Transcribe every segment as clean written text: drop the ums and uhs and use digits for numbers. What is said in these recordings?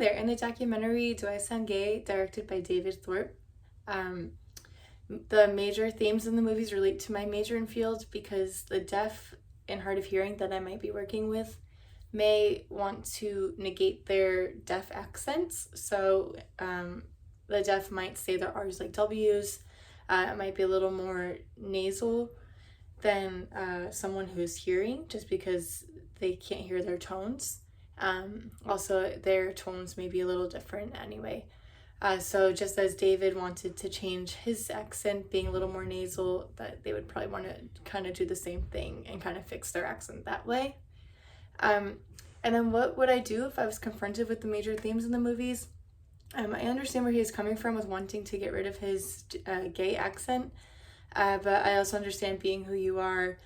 there. In the documentary Do I Sound Gay, directed by David Thorpe, the major themes in the movies relate to my major and field because the deaf and hard of hearing that I might be working with may want to negate their deaf accents. So the deaf might say their R's like W's. It might be a little more nasal than someone who's hearing, just because they can't hear their tones. Also, their tones may be a little different anyway. So just as David wanted to change his accent, being a little more nasal, that they would probably want to kind of do the same thing and kind of fix their accent that way. And then what would I do if I was confronted with the major themes in the movies? I understand where he's coming from with wanting to get rid of his gay accent, but I also understand being who you are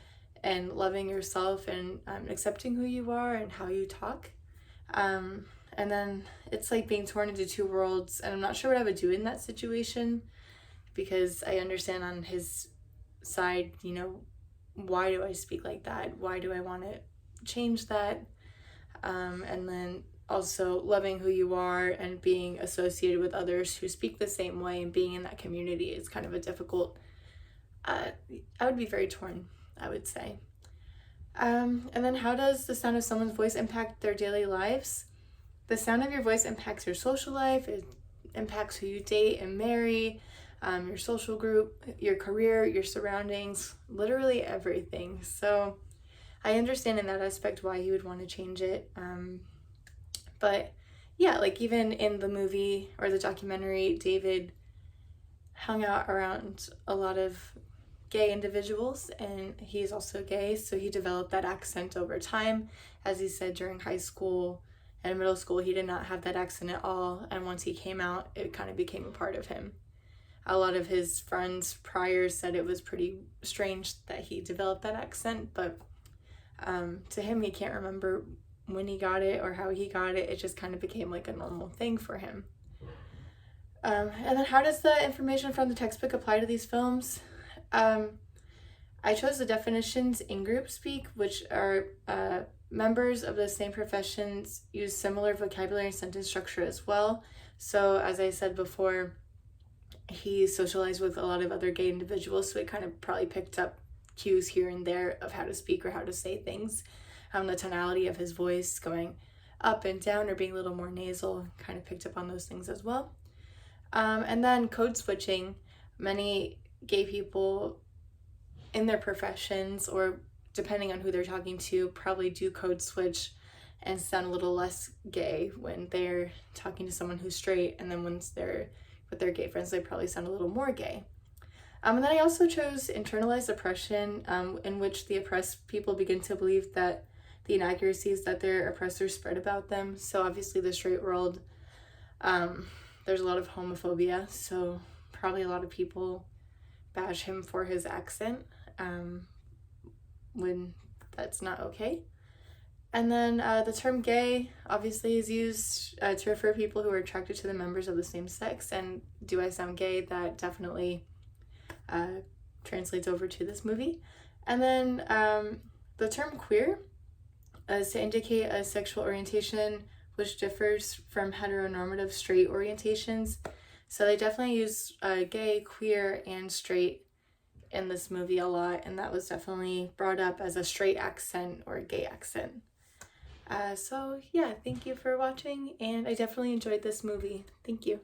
and loving yourself and accepting who you are and how you talk. And then it's like being torn into two worlds, and I'm not sure what I would do in that situation, because I understand on his side, why do I speak like that? Why do I want to change that? And then also loving who you are and being associated with others who speak the same way and being in that community is kind of a difficult, I would be very torn, I would say. And then how does the sound of someone's voice impact their daily lives? The sound of your voice impacts your social life, it impacts who you date and marry, your social group, your career, your surroundings, literally everything. So I understand in that aspect why you would want to change it. But yeah, like even in the movie or the documentary, David hung out around a lot of gay individuals, and he's also gay, so he developed that accent over time. As he said, during high school and middle school, he did not have that accent at all, and once he came out, it kind of became a part of him. A lot of his friends prior said it was pretty strange that he developed that accent, but to him, he can't remember when he got it or how he got it. It just kind of became like a normal thing for him. And then how does the information from the textbook apply to these films? I chose the definitions in group speak, which are members of the same professions use similar vocabulary and sentence structure as well. So as I said before, he socialized with a lot of other gay individuals, so he kind of probably picked up cues here and there of how to speak or how to say things. The tonality of his voice going up and down or being a little more nasal, kind of picked up on those things as well. And then code switching. Many gay people in their professions, or depending on who they're talking to, probably do code switch and sound a little less gay when they're talking to someone who's straight, and then once they're with their gay friends, they probably sound a little more gay. And then I also chose internalized oppression, in which the oppressed people begin to believe that the inaccuracies that their oppressors spread about them. So obviously the straight world, there's a lot of homophobia, so probably a lot of people bash him for his accent when that's not okay. And then the term gay obviously is used to refer to people who are attracted to the members of the same sex, and Do I Sound Gay? That definitely translates over to this movie. And then the term queer is to indicate a sexual orientation which differs from heteronormative straight orientations. So they definitely use gay, queer, and straight in this movie a lot, and that was definitely brought up as a straight accent or a gay accent. So yeah, thank you for watching, and I definitely enjoyed this movie. Thank you.